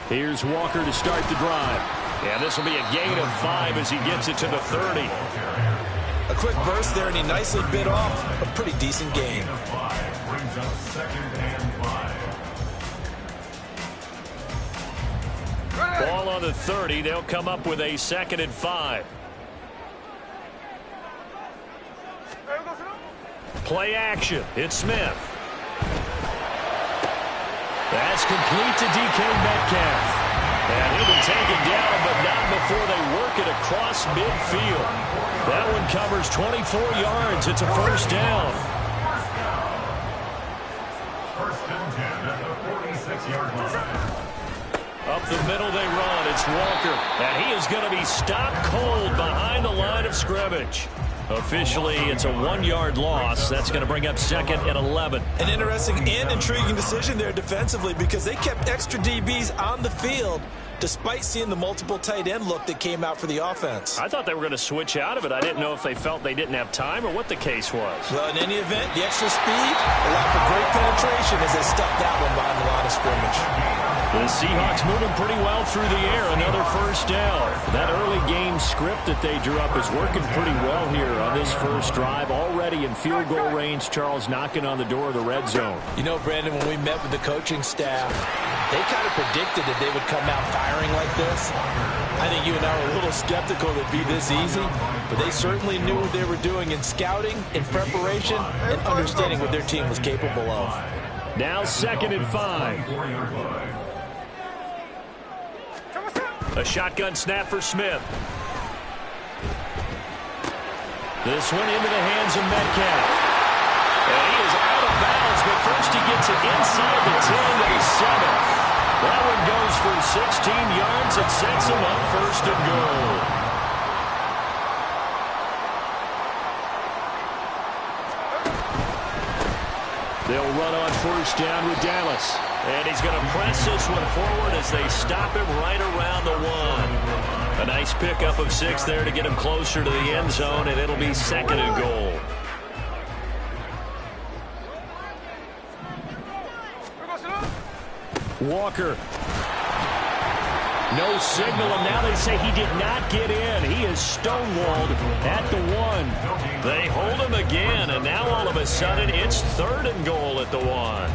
Here's Walker to start the drive. Yeah, this will be a gain of 5 as he gets it to the 30. A quick burst there, and he nicely bit off a pretty decent gain. Ball on the 30. They'll come up with a 2nd and 5. Play action. It's Smith. That's complete to DK Metcalf. And he'll be taken down, but not before they work it across midfield. That one covers 24 yards. It's a first down. First and 10 at the 46-yard line. Up the middle they run. It's Walker. And he is going to be stopped cold behind the line of scrimmage. Officially, it's a 1-yard loss. That's going to bring up 2nd and 11. An interesting and intriguing decision there defensively, because they kept extra DBs on the field despite seeing the multiple tight end look that came out for the offense. I thought they were going to switch out of it. I didn't know if they felt they didn't have time or what the case was. Well, in any event, the extra speed allowed for great penetration as they stuffed that one behind the line of scrimmage. The Seahawks moving pretty well through the air. Another first down. That early game script that they drew up is working pretty well here on this first drive. Already in field goal range, Charles knocking on the door of the red zone. You know, Brandon, when we met with the coaching staff, they kind of predicted that they would come out firing like this. I think you and I were a little skeptical that it'd be this easy, but they certainly knew what they were doing in scouting, in preparation, and understanding what their team was capable of. Now 2nd and 5. A shotgun snap for Smith. This one into the hands of Metcalf. And he is out of bounds, but first he gets it inside the 10 to the 7. That one goes for 16 yards. It sets him up 1st and goal. They'll run on 1st down with Dallas. And he's going to press this one forward as they stop him right around the 1. A nice pickup of 6 there to get him closer to the end zone, and it'll be 2nd and goal. Walker. No signal, and now they say he did not get in. He is stonewalled at the 1. They hold him again, and now all of a sudden it's 3rd and goal at the 1.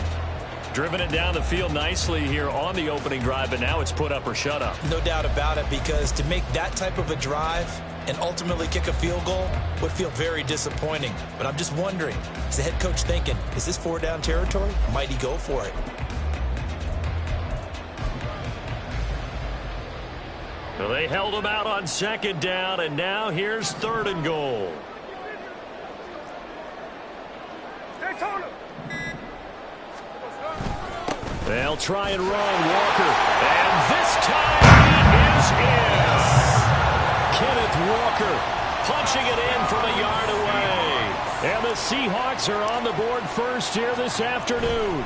Driven it down the field nicely here on the opening drive, but now it's put up or shut up. No doubt about it, because to make that type of a drive and ultimately kick a field goal would feel very disappointing. But I'm just wondering, is the head coach thinking, is this 4-down territory? Might he go for it? Well, they held him out on 2nd down, and now here's 3rd and goal. They'll try and run Walker. And this time he is in. Kenneth Walker punching it in from a yard away. And the Seahawks are on the board first here this afternoon.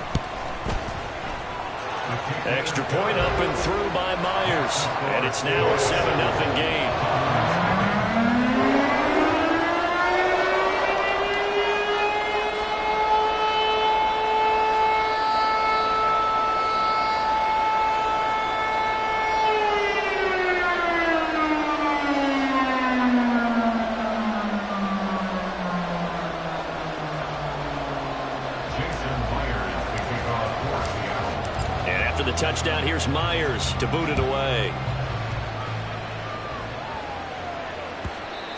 Extra point up and through by Myers. And it's now a 7-0 game. Touchdown. Here's Myers to boot it away.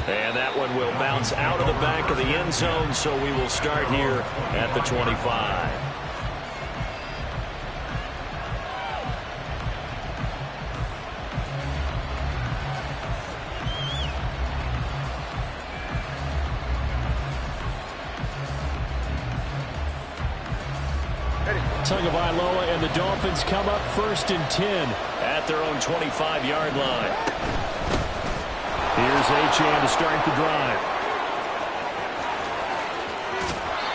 And that one will bounce out of the back of the end zone, so we will start here at the 25. Tagovailoa and the Dolphins come up 1st and 10 at their own 25-yard line. Here's Achane to start the drive.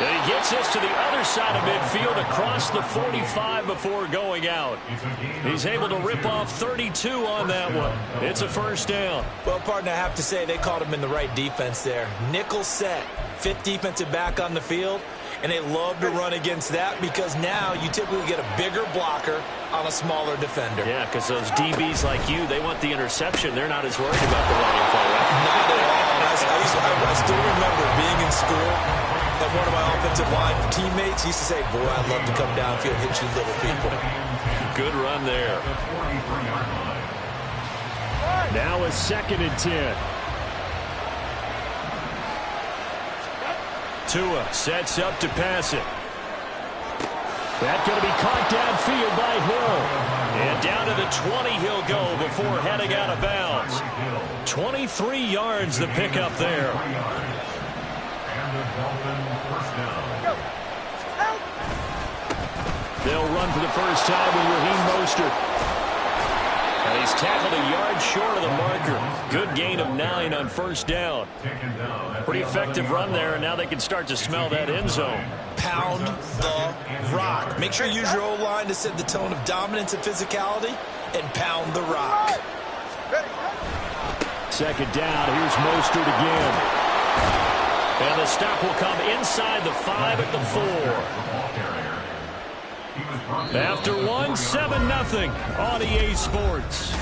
And he gets us to the other side of midfield across the 45 before going out. He's able to rip off 32 on that one. It's a 1st down. Well, partner, I have to say they called him in the right defense there. Nickel set, 5th defensive back on the field. And they love to run against that because now you typically get a bigger blocker on a smaller defender. Yeah, because those DBs like you, they want the interception. They're not as worried about the running play, right? Not at all. I still remember being in school, and one of my offensive line teammates used to say, boy, I'd love to come downfield and hit you little people. Good run there. Now a 2nd and 10. Tua sets up to pass it. That's going to be caught downfield by Hill. And down to the 20 he'll go before heading out of bounds. 23 yards the pickup there. They'll run for the first time with Raheem Mostert. And he's tackled a yard short of the marker. Good gain of 9 on first down. Pretty effective run there, and now they can start to smell that end zone. Pound the rock. Make sure you use your O-line to set the tone of dominance and physicality, and pound the rock. 2nd down. Here's Mostert again. And the stop will come inside the 5 at the 4. After 7-0 on EA Sports.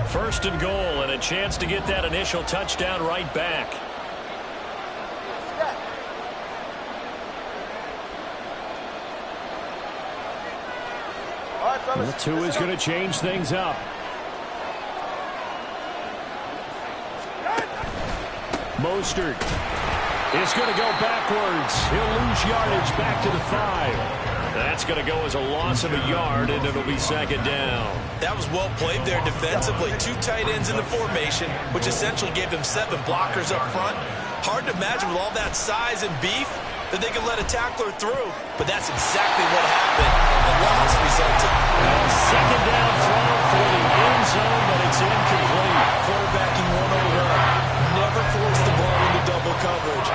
First and goal, and a chance to get that initial touchdown right back. Well, Tua's going to change things up. Mostert is going to go backwards. He'll lose yardage back to the 5. That's going to go as a loss of a yard, and it'll be 2nd down. That was well played there defensively. 2 tight ends in the formation, which essentially gave them 7 blockers up front. Hard to imagine with all that size and beef that they could let a tackler through, but that's exactly what happened. The loss resulted. 2nd down throw for the end zone, but it's incomplete. Quarterbacking 101. Never force the ball into double coverage,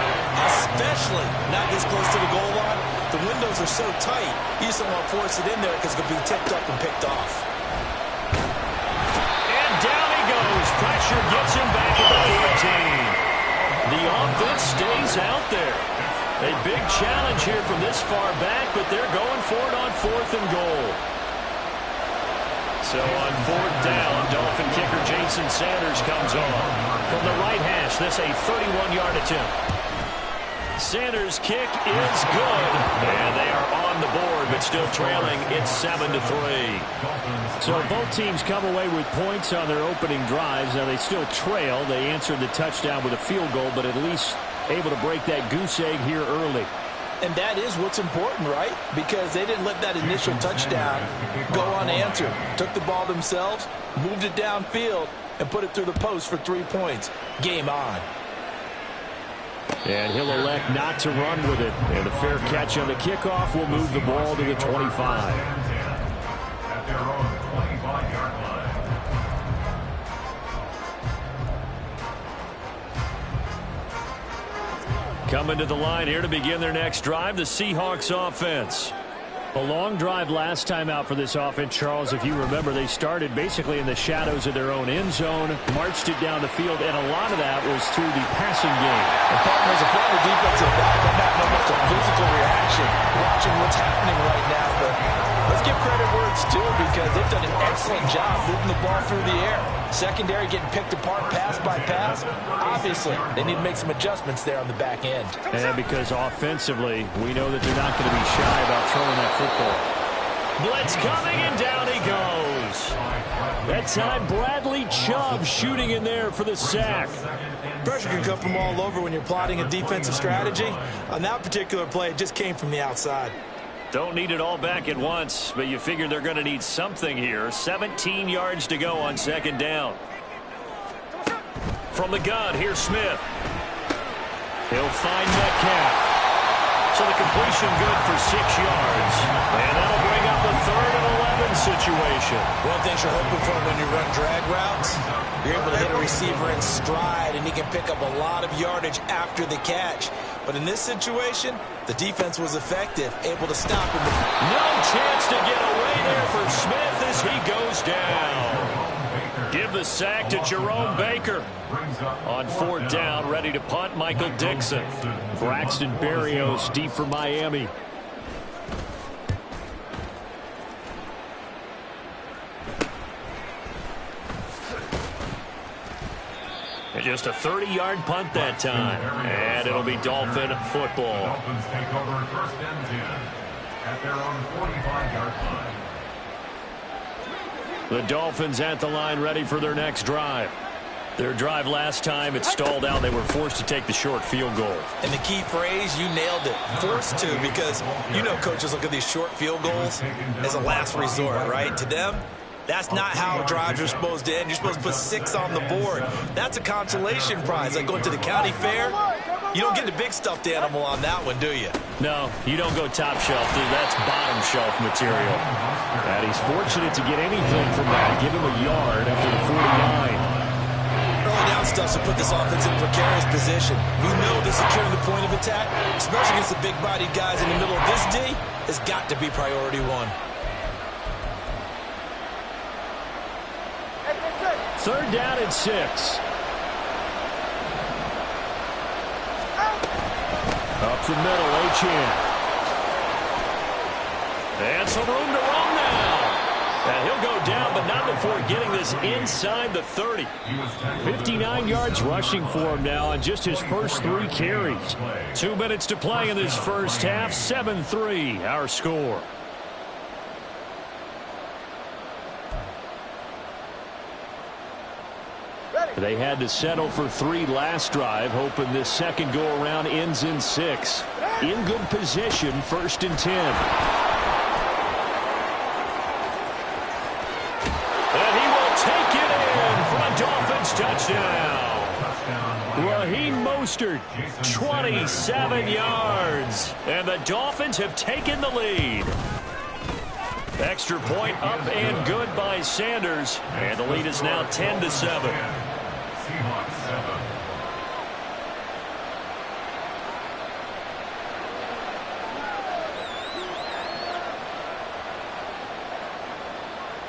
especially not this close to the goal line. The windows are so tight, you just don't want to force it in there because it could be tipped up and picked off. And down he goes. Pressure gets him back at the 14. The offense stays out there. A big challenge here from this far back, but they're going for it on 4th and goal. So on 4th down, Dolphin kicker Jason Sanders comes on. From the right hash, this a 31-yard attempt. Sanders' kick is good. And they are on the board, but still trailing. It's 7-3. So both teams come away with points on their opening drives. Now they still trail. They answered the touchdown with a field goal, but at least able to break that goose egg here early. And that is what's important, right? Because they didn't let that initial touchdown go unanswered. Took the ball themselves, moved it downfield, and put it through the post for 3 points. Game on. And he'll elect not to run with it. And a fair catch on the kickoff will move the ball to the 25. Coming to the line here to begin their next drive, the Seahawks offense. A long drive last time out for this offense, Charles. If you remember, they started basically in the shadows of their own end zone, marched it down the field, and a lot of that was through the passing game. And partners, a former defensive back, I'm not almost a physical reaction watching what's happening right now, but let's give credit where it's due because they've done an excellent job moving the ball through the air. Secondary getting picked apart pass by pass. Obviously, they need to make some adjustments there on the back end. And because offensively, we know that they're not going to be shy about throwing that football. Blitz coming, and down he goes. That time, Bradley Chubb shooting in there for the sack. Pressure can come from all over when you're plotting a defensive strategy. On that particular play, it just came from the outside. Don't need it all back at once, but you figure they're going to need something here. 17 yards to go on 2nd down. From the gun, here's Smith. He'll find Metcalf. So the completion good for 6 yards. And that'll bring up a 3rd and 11 situation. One thing you're hoping for when you run drag routes, you're able to hit a receiver in stride, and he can pick up a lot of yardage after the catch. But in this situation, the defense was effective, able to stop him. No chance to get away there for Smith as he goes down. Give the sack to Jerome Baker. On fourth down, ready to punt, Michael Dixon. Braxton Berrios deep for Miami. And just a 30-yard punt that time. And it'll be Dolphin football. Dolphins take over first and 10 at their own 45-yard line. The Dolphins at the line, ready for their next drive. Their drive last time, it stalled out. They were forced to take the short field goal. And the key phrase, you nailed it. Forced to, because you know coaches look at these short field goals as a last resort, right? To them, that's not how drives are supposed to end. You're supposed to put 6 on the board. That's a consolation prize. Like going to the county fair, you don't get the big stuffed animal on that one, do you? No, you don't go top shelf, dude. That's bottom shelf material. And he's fortunate to get anything from that. Give him a yard after the 49. Early down stuff to put this offense in a precarious position. We know that securing the point of attack, especially against the big-bodied guys in the middle of this D, has got to be priority one. Third down and 6. Up the middle, Achane. And some room to run now. And he'll go down, but not before getting this inside the 30. 59 yards rushing for him now on just his first 3 carries. 2 minutes to play in this first half. 7-3, our score. They had to settle for 3 last drive, hoping this second go-around ends in 6. In good position, first and 10. And he will take it in for a Dolphins touchdown. Raheem Mostert, 27 yards. And the Dolphins have taken the lead. Extra point up and good by Sanders. And the lead is now 10-7. Seahawks 7.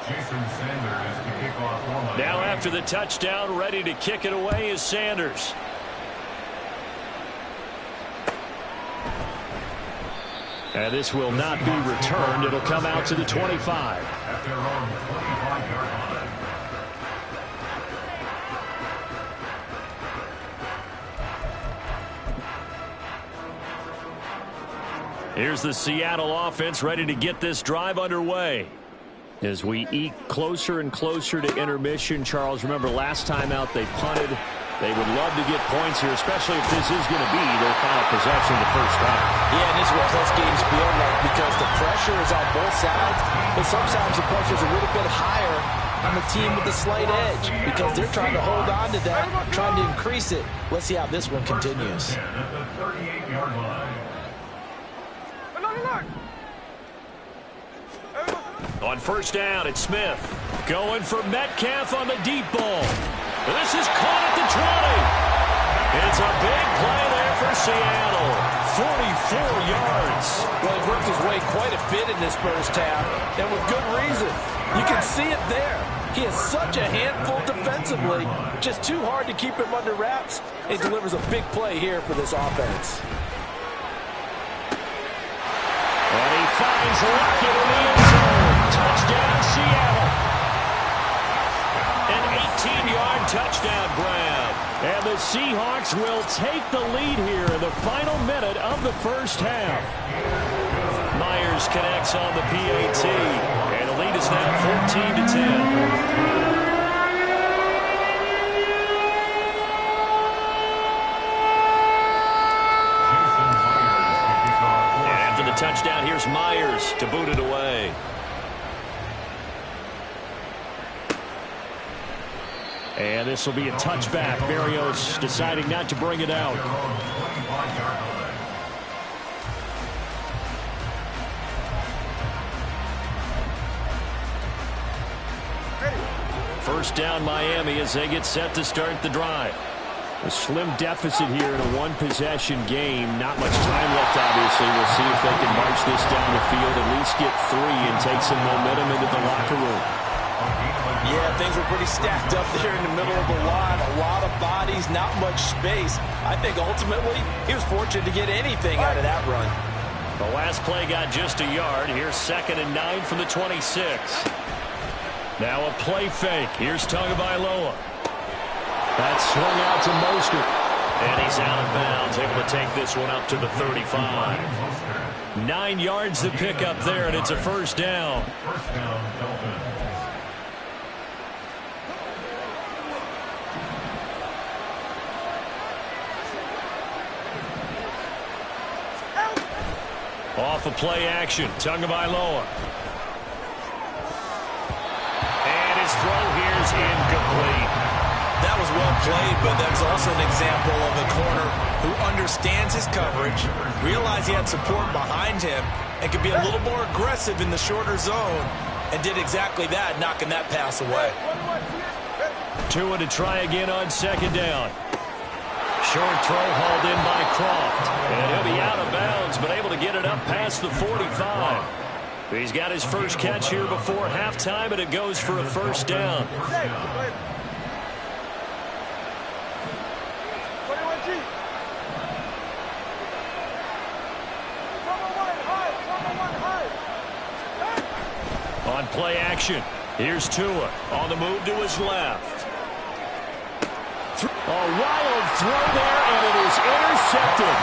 Jason Sanders to kick off for Miami. Now after the touchdown, ready to kick it away is Sanders. And this will not be returned. It'll come out to the 25. At their own 25-yard line. Here's the Seattle offense ready to get this drive underway. As we eke closer and closer to intermission, Charles, remember last time out they punted. They would love to get points here, especially if this is going to be their final possession of the first half. Yeah, and this is what close games feel like because the pressure is on both sides, but sometimes the pressure is a little bit higher on the team with the slight edge because they're trying to hold on to that, trying to increase it. Let's see how this one continues. At the 38-yard line. On first down, it's Smith. Going for Metcalf on the deep ball. This is caught at the 20. It's a big play there for Seattle. 44 yards. Well, he worked his way quite a bit in this first half, and with good reason. You can see it there. He is such a handful defensively. Just too hard to keep him under wraps. He delivers a big play here for this offense. And he finds Lockett in the end zone. Touchdown, Seattle. An 18-yard touchdown grab. And the Seahawks will take the lead here in the final minute of the first half. Myers connects on the PAT. And the lead is now 14-10. Touchdown, here's Myers to boot it away. And this will be a touchback. Berrios deciding not to bring it out. First down Miami as they get set to start the drive. A slim deficit here in a one-possession game. Not much time left, obviously. We'll see if they can march this down the field, at least get 3 and take some momentum into the locker room. Yeah, things were pretty stacked up there in the middle of the line. A lot of bodies, not much space. I think ultimately he was fortunate to get anything out of that run. The last play got just a yard. Here's 2nd and 9 from the 26. Now a play fake. Here's Tagovailoa. That's swung out to Mostert. And he's out of bounds, able to take this one up to the 35. 9 yards to pick up there, and it's a first down. First down, Dolphins. Off a play action, Tagovailoa. And his throw here's incomplete. That was well played, but that's also an example of a corner who understands his coverage, realized he had support behind him, and could be a little more aggressive in the shorter zone, and did exactly that, knocking that pass away. Tua to try again on 2nd down. Short throw hauled in by Croft. And he'll be out of bounds, but able to get it up past the 45. He's got his first catch here before halftime, and it goes for a first down. On play action, here's Tua on the move to his left. A wild throw there, and it is intercepted.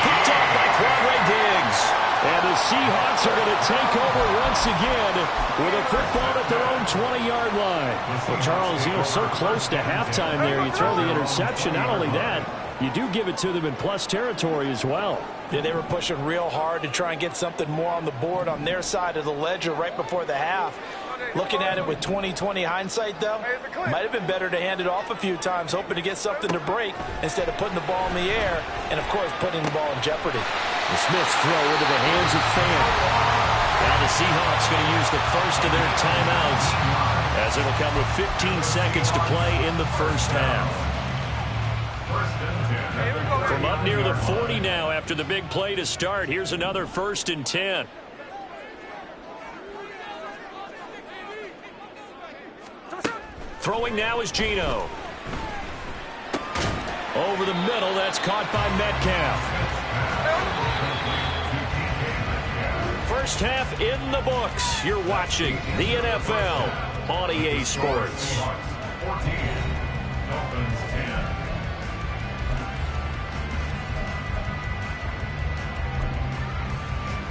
Picked up by Quadre Diggs. And the Seahawks are going to take over once again with a football at their own 20-yard line. Well, Charles, so close to halftime there. You throw the interception. Not only that, you do give it to them in plus territory as well. Yeah, they were pushing real hard to try and get something more on the board on their side of the ledger right before the half. Looking at it with 20/20 hindsight, though, might have been better to hand it off a few times, hoping to get something to break instead of putting the ball in the air and, of course, putting the ball in jeopardy. The Smiths throw into the hands of Fan. Now the Seahawks going to use the first of their timeouts as it'll come with 15 seconds to play in the first half. From up near the 40 now after the big play to start, here's another 1st and 10. Throwing now is Geno. Over the middle, that's caught by Metcalf. First half in the books. You're watching the NFL on EA Sports. 14, Dolphins 10.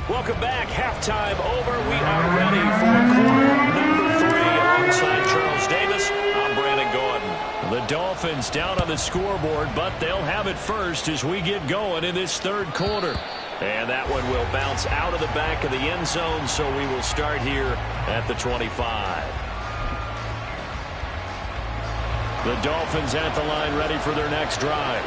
Welcome back. Halftime over. We are ready for quarter number 3 alongside Charles Davis. I'm Brandon Gordon. The Dolphins down on the scoreboard, but they'll have it first as we get going in this 3rd quarter. And that one will bounce out of the back of the end zone, so we will start here at the 25. The Dolphins at the line ready for their next drive.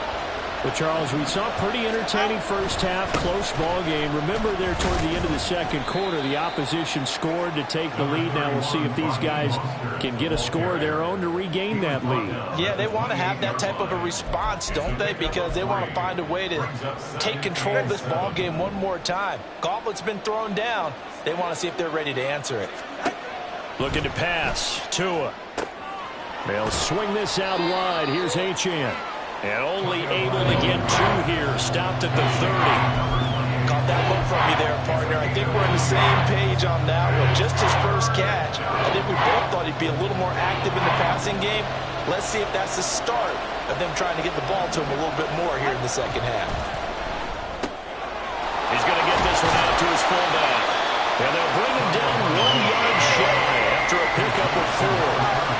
Well, Charles, we saw a pretty entertaining first half, close ball game. Remember there toward the end of the 2nd quarter, the opposition scored to take the lead. Now we'll see if these guys can get a score of their own to regain that lead. Yeah, they want to have that type of a response, don't they? Because they want to find a way to take control of this ball game one more time. Gauntlet's been thrown down. They want to see if they're ready to answer it. Looking to pass. Tua. They'll swing this out wide. Here's Achane. And only able to get 2 here. Stopped at the 30. Caught that look from you there, partner. I think we're on the same page on that one. Just his first catch. I think we both thought he'd be a little more active in the passing game. Let's see if that's the start of them trying to get the ball to him a little bit more here in the 2nd half. He's going to get this one out to his fullback. And they'll bring him down 1 yard shy after a pickup of 4.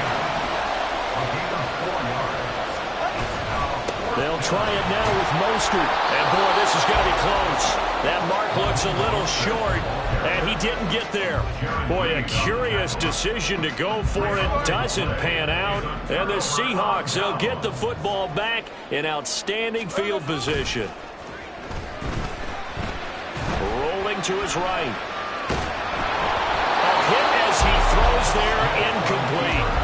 They'll try it now with Mostert. And, boy, this is going to be close. That mark looks a little short, and he didn't get there. Boy, a curious decision to go for it. Doesn't pan out. And the Seahawks, they'll get the football back in outstanding field position. Rolling to his right. A hit as he throws there, incomplete.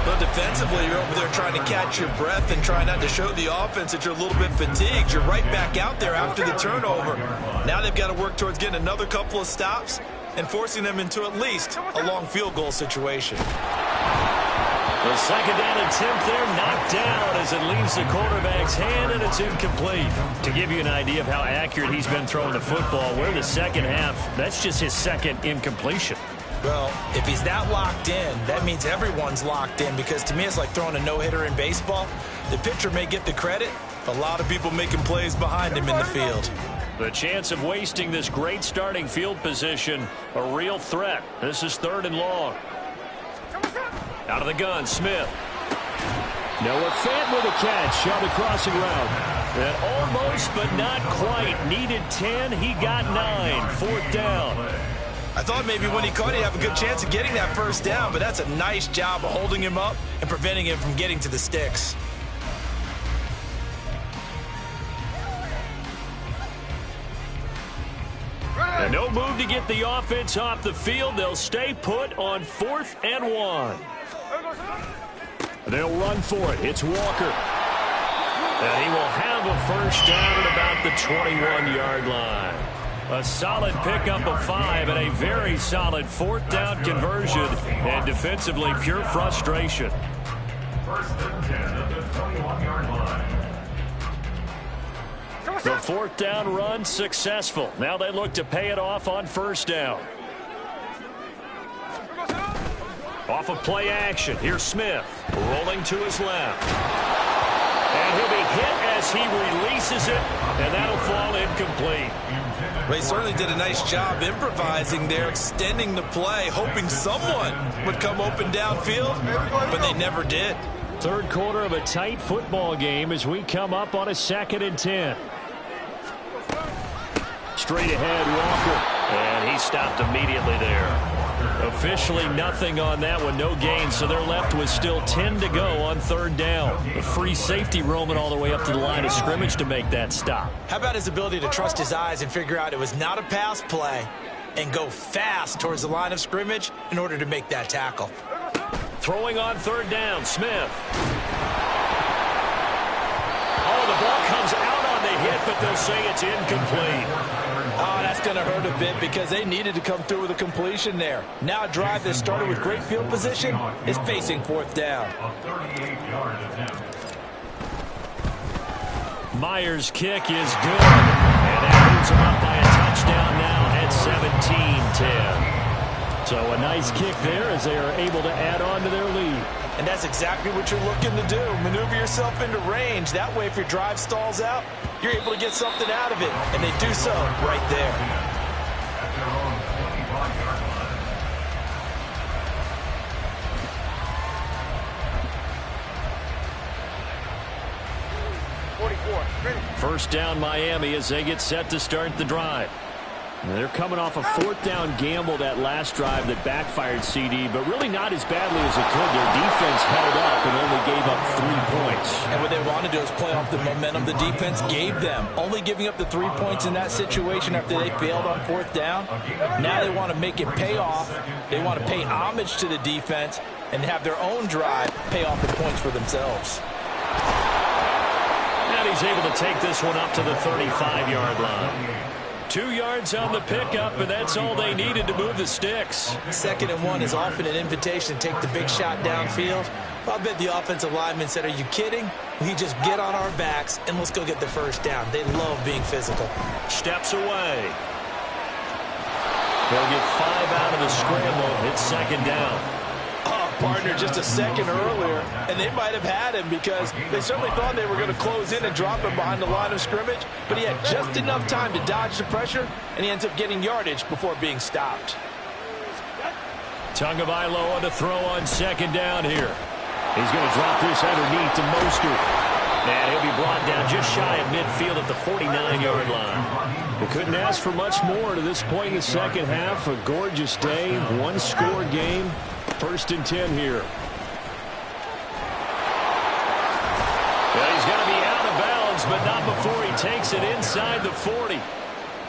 But defensively, you're over there trying to catch your breath and try not to show the offense that you're a little bit fatigued. You're right back out there after the turnover. Now they've got to work towards getting another couple of stops and forcing them into at least a long field goal situation. The second down attempt there knocked down as it leaves the quarterback's hand, and it's incomplete. To give you an idea of how accurate he's been throwing the football, we're in the second half. That's just his second incompletion. Well, if he's that locked in, that means everyone's locked in, because to me it's like throwing a no-hitter in baseball. The pitcher may get the credit, but a lot of people making plays behind him in the field. The chance of wasting this great starting field position, a real threat. This is 3rd and long. Out of the gun, Smith. Noah Fant with a catch on the crossing route. And almost, but not quite. Needed 10. He got 9. 4th down. I thought maybe when he caught it, he'd have a good chance of getting that first down, but that's a nice job of holding him up and preventing him from getting to the sticks. And no move to get the offense off the field. They'll stay put on 4th and 1. They'll run for it. It's Walker. And he will have a first down at about the 21-yard line. A solid pickup of 5 and a very solid 4th down conversion. And defensively, pure frustration. 1st and 10 at the 21-yard line. The 4th down run successful. Now they look to pay it off on 1st down. Off of play action. Here's Smith rolling to his left. And he'll be hit as he releases it, and that'll fall incomplete. Well, he certainly did a nice job improvising there, extending the play, hoping someone would come open downfield, but they never did. 3rd quarter of a tight football game as we come up on a 2nd and 10. Straight ahead, Walker. And he stopped immediately there. Officially nothing on that one, no gain, so they're left with still 10 to go on 3rd down. A free safety roaming all the way up to the line of scrimmage to make that stop. How about his ability to trust his eyes and figure out it was not a pass play and go fast towards the line of scrimmage in order to make that tackle. Throwing on 3rd down, Smith. Oh, the ball comes out on the hit, but they'll say it's incomplete. Oh, that's going to hurt a bit because they needed to come through with a completion there. Now a drive that started with great field position is facing 4th down. A 38-yard attempt. Myers' kick is good. And that moves them up by a touchdown now at 17-10. So a nice kick there as they are able to add on to their lead. And that's exactly what you're looking to do. Maneuver yourself into range. That way, if your drive stalls out, you're able to get something out of it. And they do so right there. At their own 25-yard line. 1st down Miami as they get set to start the drive. They're coming off a 4th down gamble that last drive that backfired CD, but really not as badly as it could. Their defense held up and only gave up 3 points. And what they want to do is play off the momentum the defense gave them. Only giving up the 3 points in that situation after they failed on 4th down. Now they want to make it pay off. They want to pay homage to the defense and have their own drive pay off the points for themselves. And he's able to take this one up to the 35-yard line. 2 yards on the pickup, and that's all they needed to move the sticks. 2nd and 1 is often an invitation to take the big shot downfield. I bet the offensive lineman said, "Are you kidding? We just get on our backs and let's go get the first down." They love being physical. Steps away. They'll get 5 out of the scramble. It's 2nd down. Partner just a second earlier, and they might have had him because they certainly thought they were going to close in and drop him behind the line of scrimmage, but he had just enough time to dodge the pressure, and he ends up getting yardage before being stopped. Tagovailoa to throw on 2nd down here. He's going to drop this underneath to Mostert. And he'll be brought down just shy of midfield at the 49-yard line. They couldn't ask for much more to this point in the second half. A gorgeous day, one-score game. 1st and 10 here. Well, he's going to be out of bounds, but not before he takes it inside the 40.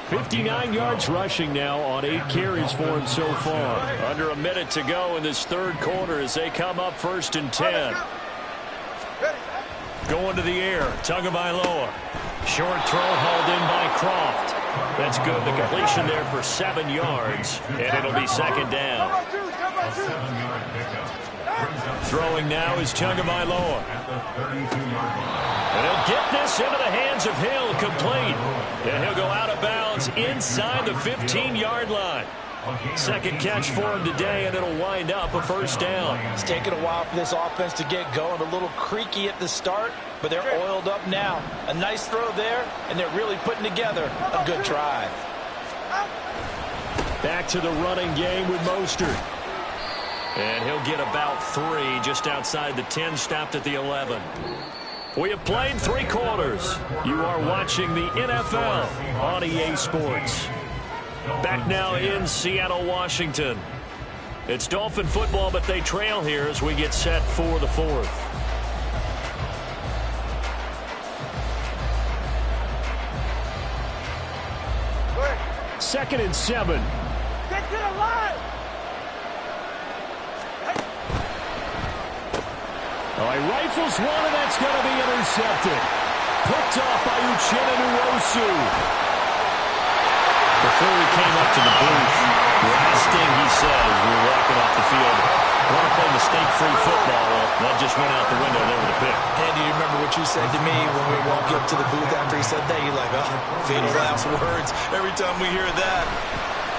59 yards rushing now on 8 carries for him so far. Under a minute to go in this 3rd quarter as they come up 1st and 10. Going to the air, Tagovailoa. Short throw hauled in by Croft. That's good. The completion there for 7 yards, and it'll be second down. A 7-yard pickup. Throwing now is Tagovailoa. At the 32-yard line. And he'll get this into the hands of Hill, complete. And he'll go out of bounds inside the 15-yard line. Second catch for him today, and it'll wind up a first down. It's taken a while for this offense to get going. A little creaky at the start, but they're oiled up now. A nice throw there, and they're really putting together a good drive. Back to the running game with Mostert. And he'll get about 3 just outside the 10, stopped at the 11. We have played 3 quarters. You are watching the NFL on EA Sports. Back now in Seattle, Washington. It's Dolphin football, but they trail here as we get set for the 4th. Second and 7. Get to the line! Oh, he rifles one, and that's going to be intercepted. Picked off by Uchenna Nwosu. Before we came up to the booth, last thing he said as we were walking off the field, I want to play mistake-free football. Well, that just went out the window there with a pick. Andy, you remember what you said to me when we walked up to the booth after he said that? You're like, oh, famous last words every time we hear that.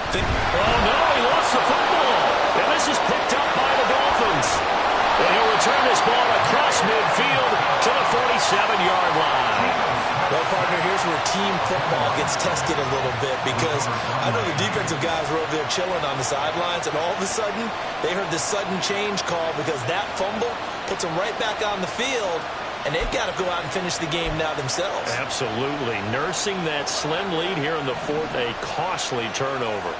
Oh, no, he lost the football. And this is picked up by the Dolphins. And he'll return this ball across midfield to the 47-yard line. Well, partner, here's where team football gets tested a little bit because I know the defensive guys were over there chilling on the sidelines, and all of a sudden, they heard this sudden change call because that fumble puts them right back on the field, and they've got to go out and finish the game now themselves. Absolutely. Nursing that slim lead here in the 4th, a costly turnover.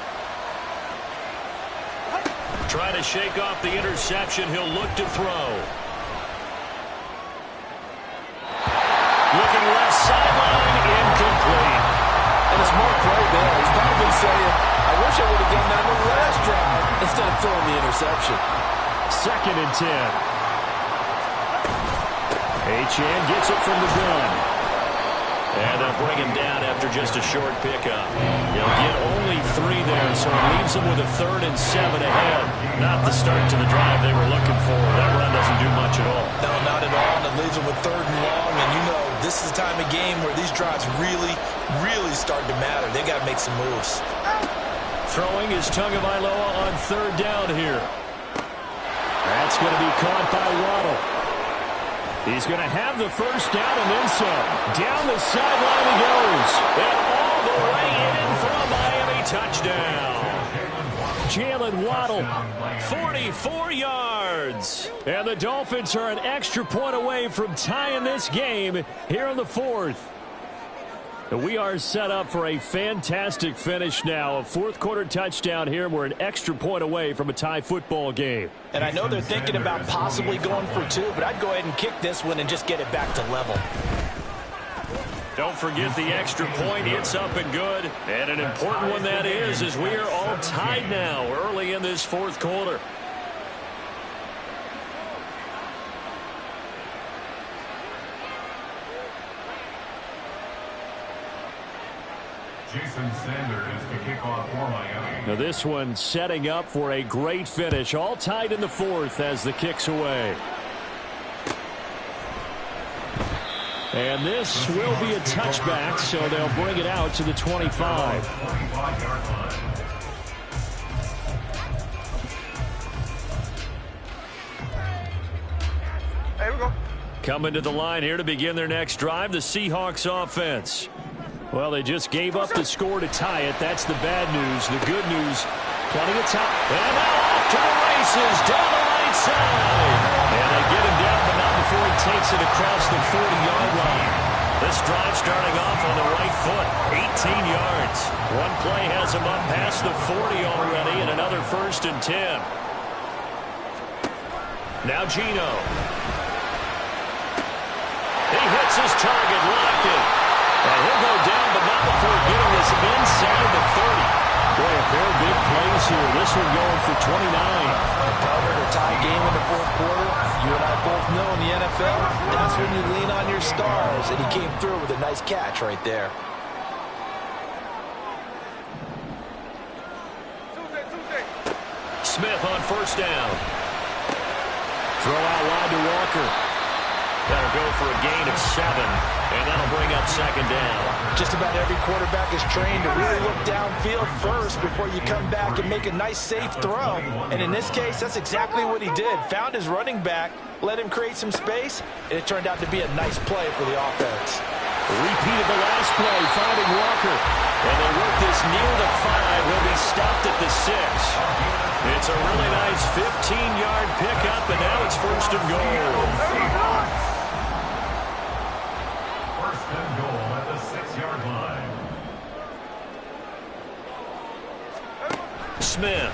Trying to shake off the interception. He'll look to throw. Looking left sideline, incomplete. And a smart play there. He's probably saying, I wish I would have done that on the last drive instead of throwing the interception. Second and 10. Achane gets it from the gun. And they'll bring him down after just a short pickup. He'll get only 3 there, so it leaves them with a 3rd and 7 ahead. Not the start to the drive they were looking for. That run doesn't do much at all. No, not at all. And it leaves them with 3rd and long. And you know, this is the time of game where these drives really, really start to matter. They got to make some moves. Throwing is Tagovailoa on 3rd down here. That's going to be caught by Waddle. He's going to have the first down and then some. Down the sideline he goes. And all the way in for a Miami touchdown. Jalen Waddle, 44 yards. And the Dolphins are an extra point away from tying this game here in the 4th. We are set up for a fantastic finish now. A 4th quarter touchdown here. We're an extra point away from a tie football game. And I know they're thinking about possibly going for 2, but I'd go ahead and kick this one and just get it back to level. Don't forget the extra point. It's up and good. And an important one that is, as we are all tied now early in this 4th quarter. Jason Sanders to kick off for Miami. Now this one setting up for a great finish. All tied in the 4th as the kick's away. And this will be a touchback, so they'll bring it out to the 25. 25-yard line. There we go. Coming to the line here to begin their next drive, the Seahawks offense. Well, they just gave up the score to tie it. That's the bad news. The good news, plenty of time. And now off to the races, down the right side. And they get him down, but not before he takes it across the 40-yard line. This drive starting off on the right foot, 18 yards. One play has him up past the 40 already, and another 1st and 10. Now Geno. He hits his target, locked it. And he'll go down, but not before getting this inside the 30. Boy, a pair of big plays here. This one going for 29. Partner, a tie game in the 4th quarter. You and I both know in the NFL, that's when you lean on your stars. And he came through with a nice catch right there. Smith on first down. Throw out wide to Walker. That'll go for a gain of 7, and that'll bring up second down. Just about every quarterback is trained to really look downfield first before you come back and make a nice, safe throw. And in this case, that's exactly what he did. Found his running back, let him create some space, and it turned out to be a nice play for the offense. Repeated the last play, finding Walker. And they work this near the 5. He'll be stopped at the 6. It's a really nice 15-yard pickup, and now it's first and goal. First and goal at the 6-yard line. Smith.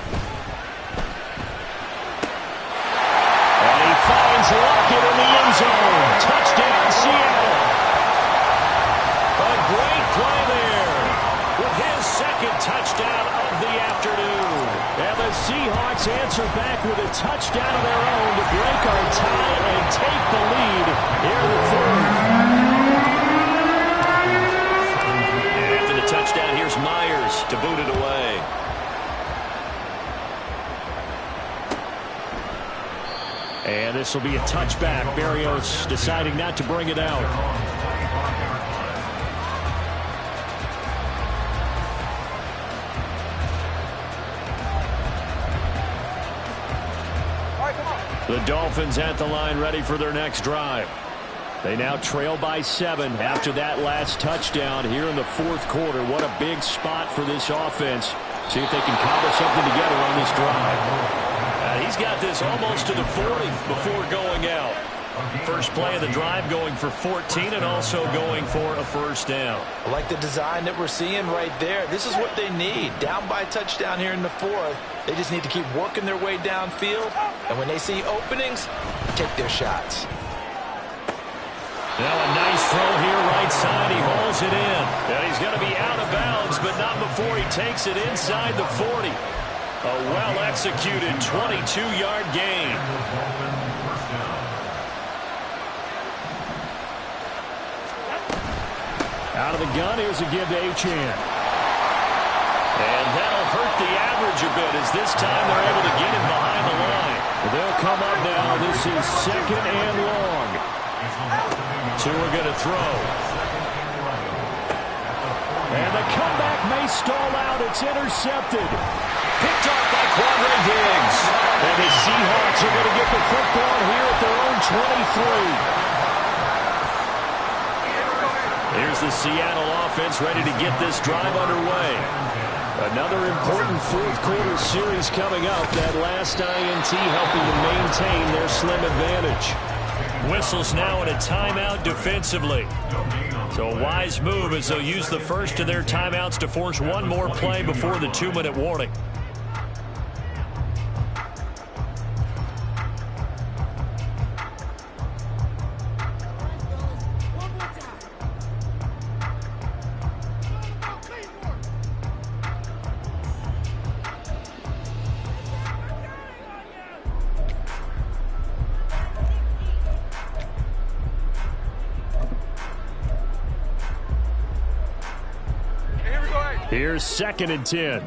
And he finds Lockett in the end zone. Touchdown, Seattle. A great play there with his second touchdown of the afternoon. And the Seahawks answer back with a touchdown of their own to break our tie and take the lead here in the fourth. And after the touchdown, here's Myers to boot it away. And this will be a touchback. Berrios deciding not to bring it out. The Dolphins at the line ready for their next drive. They now trail by 7 after that last touchdown here in the fourth quarter. What a big spot for this offense. See if they can cobble something together on this drive. He's got this almost to the 40 before going out. First play of the drive going for 14 and also going for a first down. I like the design that we're seeing right there. This is what they need. Down by a touchdown here in the fourth. They just need to keep working their way downfield. And when they see openings, take their shots. Now a nice throw here right side. He hauls it in. And he's going to be out of bounds, but not before he takes it inside the 40. A well-executed 22-yard gain. Out of the gun, here's a give to Achane. And that'll hurt the average a bit as this time they're able to get him behind the line. They'll come up now. This is second and long. 2 are going to throw. And the comeback may stall out. It's intercepted. Picked off by Quandre Diggs. And the Seahawks are going to get the football here at their own 23. Here's the Seattle offense ready to get this drive underway. Another important fourth quarter series coming up. That last INT helping to maintain their slim advantage. Whistles now in a timeout defensively. So a wise move as they'll use the first of their timeouts to force one more play before the 2-minute warning. Here's second and 10.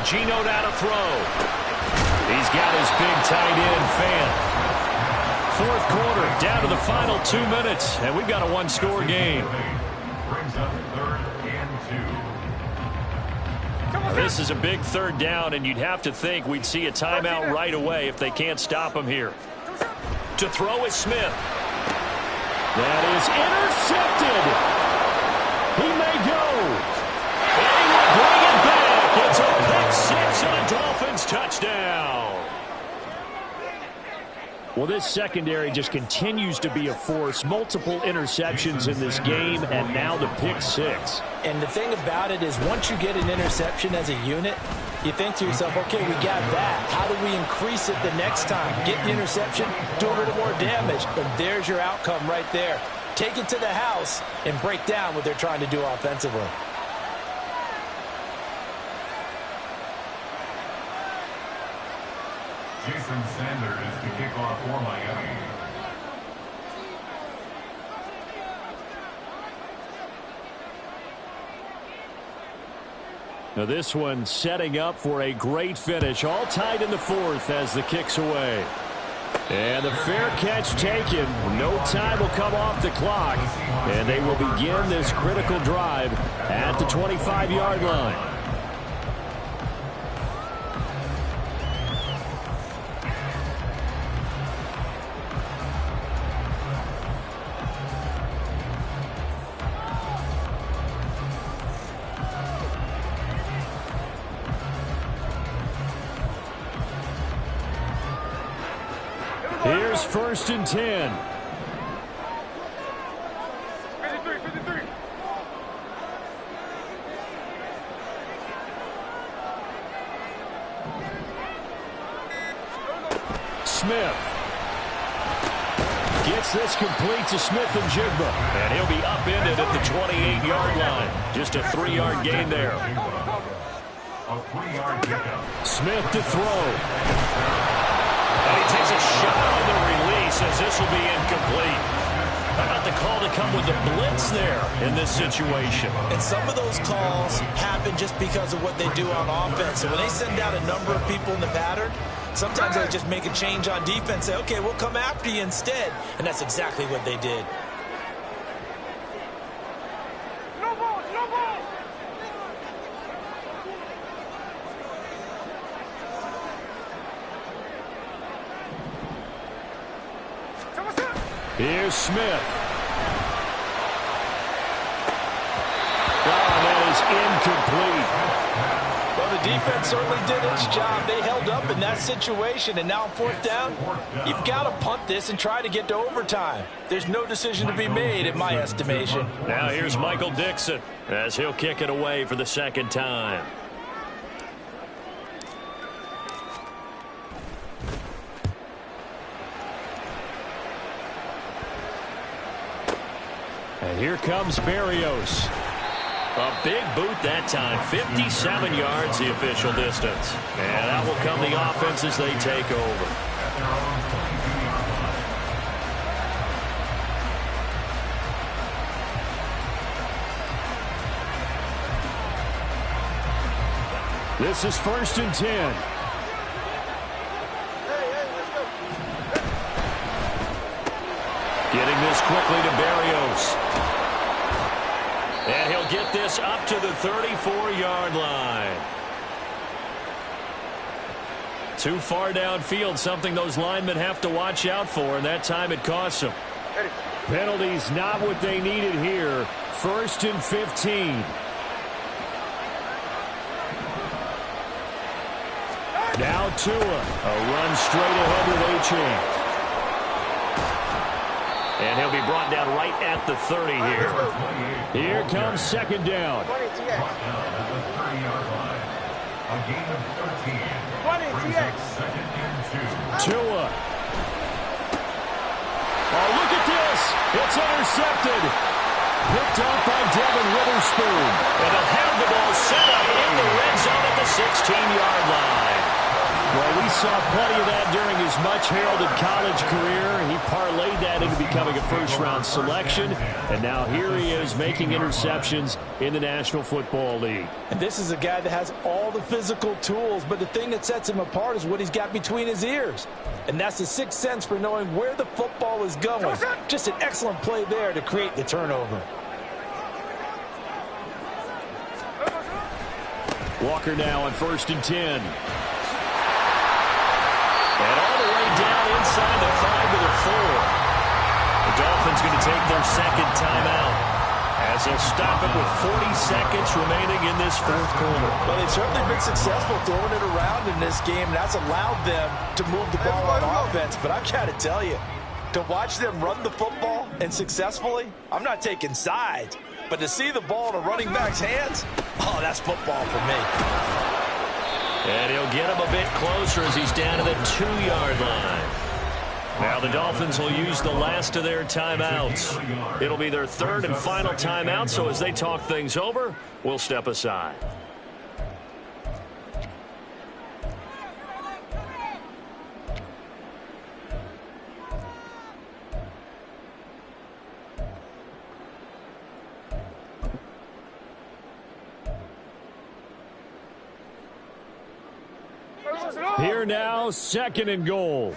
Geno out to throw. He's got his big tight end fan. Fourth quarter, down to the final 2 minutes, and we've got a one-score game. Brings up 3rd and 2. This is a big third down, and you'd have to think we'd see a timeout right away if they can't stop him here. To throw is Smith. That is intercepted. He may go. And he will bring it back. It's a pick 6 and a Dolphins touchdown. Well, this secondary just continues to be a force. Multiple interceptions in this game, and now the pick 6. And the thing about it is once you get an interception as a unit, you think to yourself, okay, we got that. How do we increase it the next time? Get the interception, do a little more damage, and there's your outcome right there. Take it to the house and break down what they're trying to do offensively. Jason Sanders to kick off for Miami. Now this one setting up for a great finish. All tied in the fourth as the kick's away. And the fair catch taken. No time will come off the clock. And they will begin this critical drive at the 25-yard line. Here's 1st and 10. 53. Smith gets this complete to Smith and Jigba. And he'll be upended at the 28-yard line. Just a 3-yard gain there. A 3-yard pickup. Smith to throw. And he takes a shot on the release as this will be incomplete. How about the call to come with the blitz there in this situation? And some of those calls happen just because of what they do on offense. So when they send out a number of people in the pattern, sometimes they just make a change on defense, say, okay, we'll come after you instead. And that's exactly what they did. No ball. Here's Smith. Oh, that is incomplete. Well, the defense certainly did its job. They held up in that situation, and now on 4th down, you've got to punt this and try to get to overtime. There's no decision to be made, in my estimation. Now here's Michael Dixon as he'll kick it away for the 2nd time. And here comes Berrios. A big boot that time. 57 yards the official distance. And out will come the offense as they take over. This is 1st and 10. Getting this quickly to Berrios. And he'll get this up to the 34-yard line. Too far downfield, something those linemen have to watch out for, and that time it costs them. Penalties not what they needed here. 1st and 15. Now Tua. A run straight ahead with A-Chain. And he'll be brought down right at the 30 here. Here comes 2nd down. Brought down at the 30-yard line. A gain of 13. 20, TX. 2nd and 2. Tua. Oh, look at this. It's intercepted. Picked up by Devin Witherspoon. And they'll have the ball set up in the red zone at the 16-yard line. Well, we saw plenty of that during his much-heralded college career. He parlayed that into becoming a first-round selection, and now here he is making interceptions in the National Football League. And this is a guy that has all the physical tools, but the thing that sets him apart is what he's got between his ears. And that's the sixth sense for knowing where the football is going. Just an excellent play there to create the turnover. Walker now on 1st and 10. And all the way down inside the 5 to the 4. The Dolphins going to take their 2nd timeout as they'll stop it with 40 seconds remaining in this 4th quarter. Well, they've certainly been successful throwing it around in this game, and that's allowed them to move the ball on offense. But I've got to tell you, to watch them run the football and successfully, I'm not taking sides, but to see the ball in a running back's hands, oh, that's football for me. And he'll get him a bit closer as he's down to the 2-yard line. Now the Dolphins will use the last of their timeouts. It'll be their 3rd and final timeout, so as they talk things over, we'll step aside. Here now, 2nd and goal.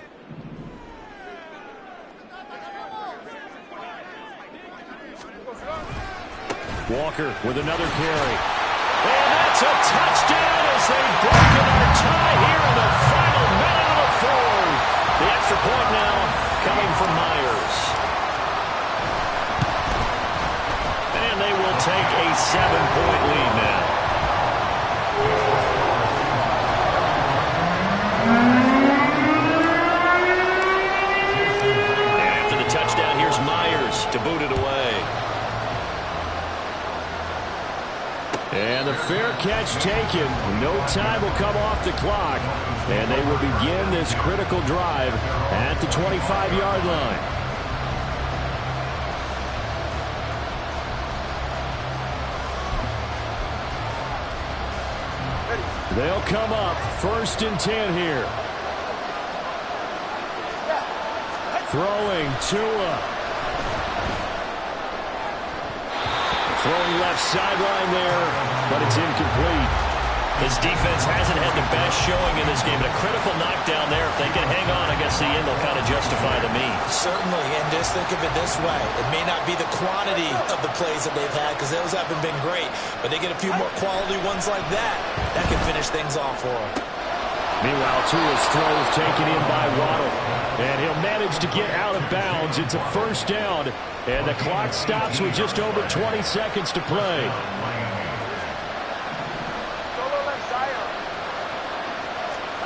Walker with another carry. And that's a touchdown as they've broken our tie here in the final minute of the 4th. The extra point now coming from Myers. And they will take a 7-point lead now. And after the touchdown, here's Myers to boot it away. And the fair catch taken. No time will come off the clock. And they will begin this critical drive at the 25-yard line. They'll come up 1st and 10 here. Throwing Tua. Throwing left sideline there, but it's incomplete. His defense hasn't had the best showing in this game, but a critical knockdown there. If they can hang on, I guess the end will kind of justify the means. Certainly, and just think of it this way. It may not be the quantity of the plays that they've had, because those haven't been great, but they get a few more quality ones like that. That can finish things off for them. Meanwhile, Tua's throw is taken in by Waddle, and he'll manage to get out of bounds. It's a 1st down, and the clock stops with just over 20 seconds to play.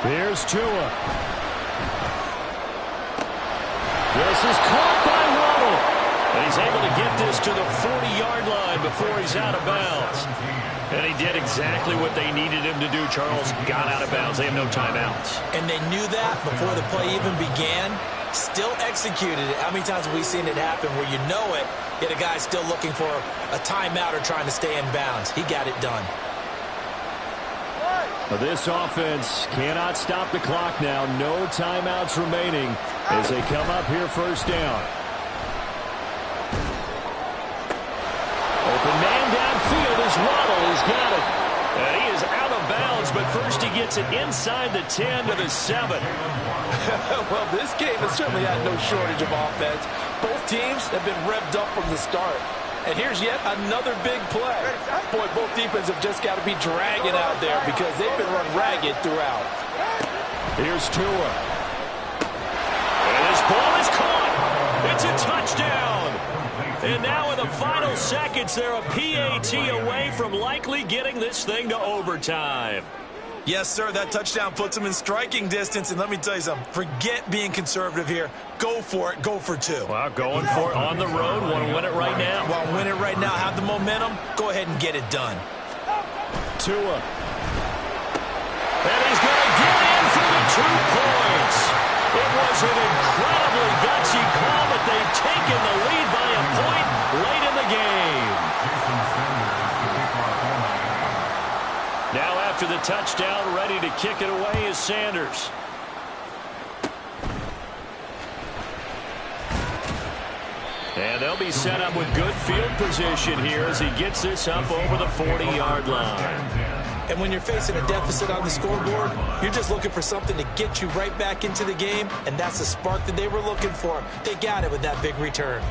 Here's Tua. This is caught by Waddle, and he's able to get this to the 40-yard line before he's out of bounds. And he did exactly what they needed him to do, Charles. Got out of bounds. They have no timeouts. And they knew that before the play even began. Still executed it. How many times have we seen it happen where you know it, yet a guy's still looking for a timeout or trying to stay in bounds? He got it done. This offense cannot stop the clock now. No timeouts remaining as they come up here 1st down. Open man downfield is Waddle. He's got it. And he is out of bounds, but first he gets it inside the 10 to the 7. Well, this game has certainly had no shortage of offense. Both teams have been revved up from the start. And here's yet another big play. Boy, both defenses have just got to be dragging out there because they've been run ragged throughout. Here's Tua. And his ball is caught. It's a touchdown. And now in the final seconds, they're a PAT away from likely getting this thing to overtime. Yes, sir, that touchdown puts them in striking distance. And let me tell you something, forget being conservative here. Go for it, go for 2. Well, going for it on the road. Want to win it right now. Want to win it right now, have the momentum, go ahead and get it done. Tua. And he's going to get in for the 2 points. It was an incredibly gutsy call, but they've taken the lead by a point late in the game. Now after the touchdown, ready to kick it away is Sanders. And they'll be set up with good field position here as he gets this up over the 40-yard line. And when you're facing a deficit on the scoreboard, you're just looking for something to get you right back into the game, and that's the spark that they were looking for. They got it with that big return.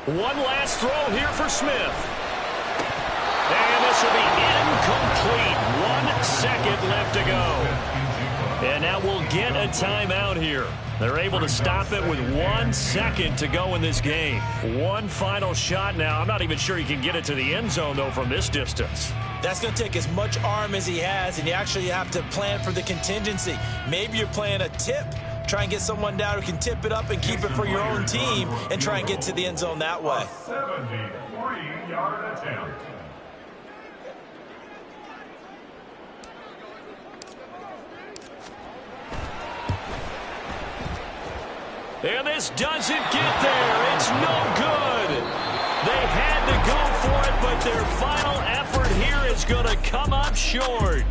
One last throw here for Smith. And this will be incomplete. 1 second left to go. And now we'll get a timeout here. They're able to stop it with 1 second to go in this game. One final shot now. I'm not even sure he can get it to the end zone, though, from this distance. That's going to take as much arm as he has, and you actually have to plan for the contingency. Maybe you're playing a tip. Try and get someone down who can tip it up and keep it for your own team and try and get to the end zone that way. 73-yard attempt. And this doesn't get there. It's no good. They had to go for it, but their final effort here is going to come up short.